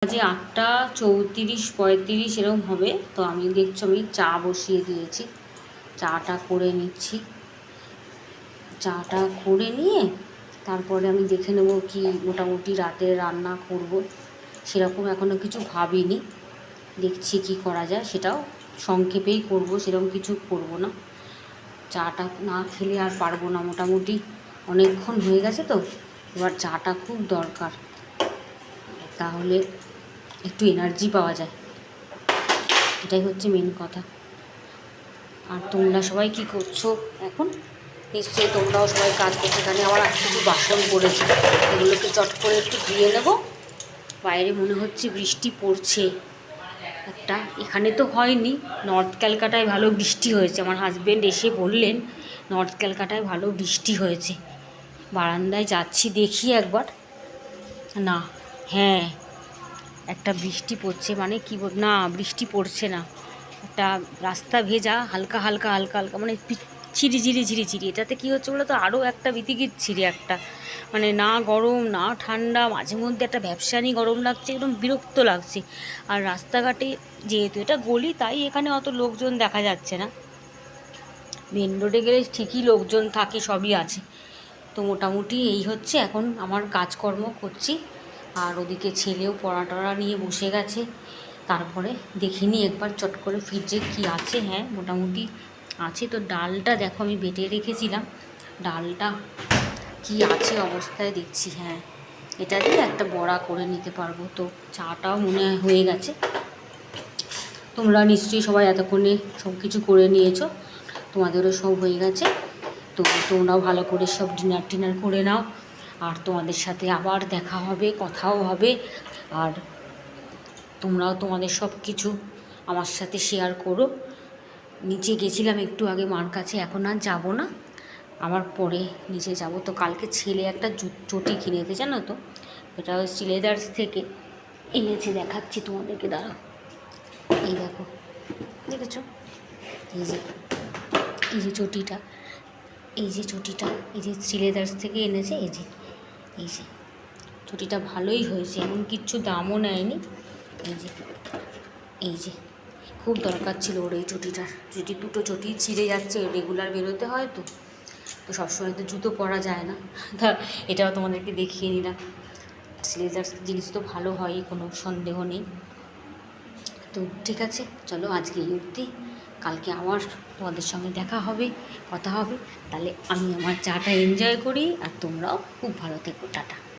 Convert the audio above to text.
বাজে 8:34-35 এরকম হবে। তো আমি দেখছো আমি চা বসিয়ে দিয়েছি, চাটা করে নিচ্ছি। চাটা করে নিয়ে তারপরে আমি দেখে নেব কি মোটামুটি রাতে রান্না করব। সেরকম এখনও কিছু ভাবিনি, দেখছি কি করা যায়, সেটাও সংক্ষেপেই করব, সেরকম কিছু করব না। চাটা না খেলে আর পারবো না, মোটামুটি অনেকক্ষণ হয়ে গেছে তো, এবার চাটা খুব দরকার, তাহলে একটু এনার্জি পাওয়া যায়, এটাই হচ্ছে মেন কথা। আর তোমরা সবাই কি করছো এখন? নিশ্চয়ই তোমরাও সবাই কাজ করছো। এখানে আমার কিছু বাসন পড়েছে, এগুলোকে চট করে একটু ধুয়ে নেব। বাইরে মনে হচ্ছে বৃষ্টি পড়ছে একটা, এখানে তো হয়নি, নর্থ ক্যালকাটায় ভালো বৃষ্টি হয়েছে। আমার হাজব্যান্ড এসে বললেন নর্থ ক্যালকাটায় ভালো বৃষ্টি হয়েছে। বারান্দায় যাচ্ছি, দেখি একবার। না, হ্যাঁ একটা বৃষ্টি পড়ছে, মানে কি না বৃষ্টি পড়ছে না, একটা রাস্তা ভেজা হালকা হালকা হালকা হালকা, মানে ঝিরি ঝিরি। এটাতে কী হচ্ছে বলো তো, আরও একটা বিতিকিচ্ছিরি একটা, মানে না গরম না ঠান্ডা, মাঝে মধ্যে একটা ভ্যাপসানি গরম লাগছে, একদম বিরক্ত লাগছে। আর রাস্তাঘাটে যেহেতু এটা গলি, তাই এখানে অত লোকজন দেখা যাচ্ছে না। মেন রোডে গেলে ঠিকই লোকজন থাকে, সবই আছে। তো মোটামুটি এই হচ্ছে এখন আমার কাজকর্ম করছি। আর ওদিকে ছেলেও পড়া টড়া নিয়ে বসে গেছে। তারপরে দেখিনি একবার চট করে ফ্রিজে কি আছে। হ্যাঁ মোটামুটি আছে। তো ডালটা দেখো আমি বেটে রেখেছিলাম, ডালটা কি আছে অবস্থায় দেখছি। হ্যাঁ এটা দিয়ে একটা বড়া করে নিতে পারবো। তো চাটাও মনে হয় হয়ে গেছে। তোমরা নিশ্চয়ই সবাই এতক্ষণে সব কিছু করে নিয়েছো, তোমাদেরও সব হয়ে গেছে। তো তোমরাও ভালো করে সব ডিনার করে নাও। আর তোমাদের সাথে আবার দেখা হবে, কথাও হবে। আর তোমরাও তোমাদের সব কিছু আমার সাথে শেয়ার করো। নিচে গেছিলাম একটু আগে মার কাছে, এখন আর যাবো না, আবার পরে নিচে যাব। তো কালকে ছেলে একটা চটি কিনেছে জানো তো, এটা ওই স্টিলেদার্স থেকে এনেছে, দেখাচ্ছি তোমাদেরকে, দাঁড়াও। এই দেখো, দেখেছো? এই যে চটিটা, এই যে স্টিলেদার্স থেকে এনেছে। এই যে চটিটা ভালোই হয়েছে, এমন কিচ্ছু দামও নেয়নি। এই যে খুব দরকার ছিল ওর এই চটিটার। দুটো চটি ছিঁড়ে যাচ্ছে, রেগুলার বেরোতে হয় তো সবসময় তো জুতো পরা যায় না। তা এটাও তোমাদেরকে দেখিয়ে নিলাম। স্টিলেদার্স জিনিস তো ভালো হয়ই, কোনো সন্দেহ নেই। তো ঠিক আছে, চলো আজকে এই অবধি, কালকে আবার তোমাদের সঙ্গে দেখা হবে, কথা হবে। তাহলে আমি আমার চাটা এনজয় করি, আর তোমরাও খুব ভালো থেকো। টাটা।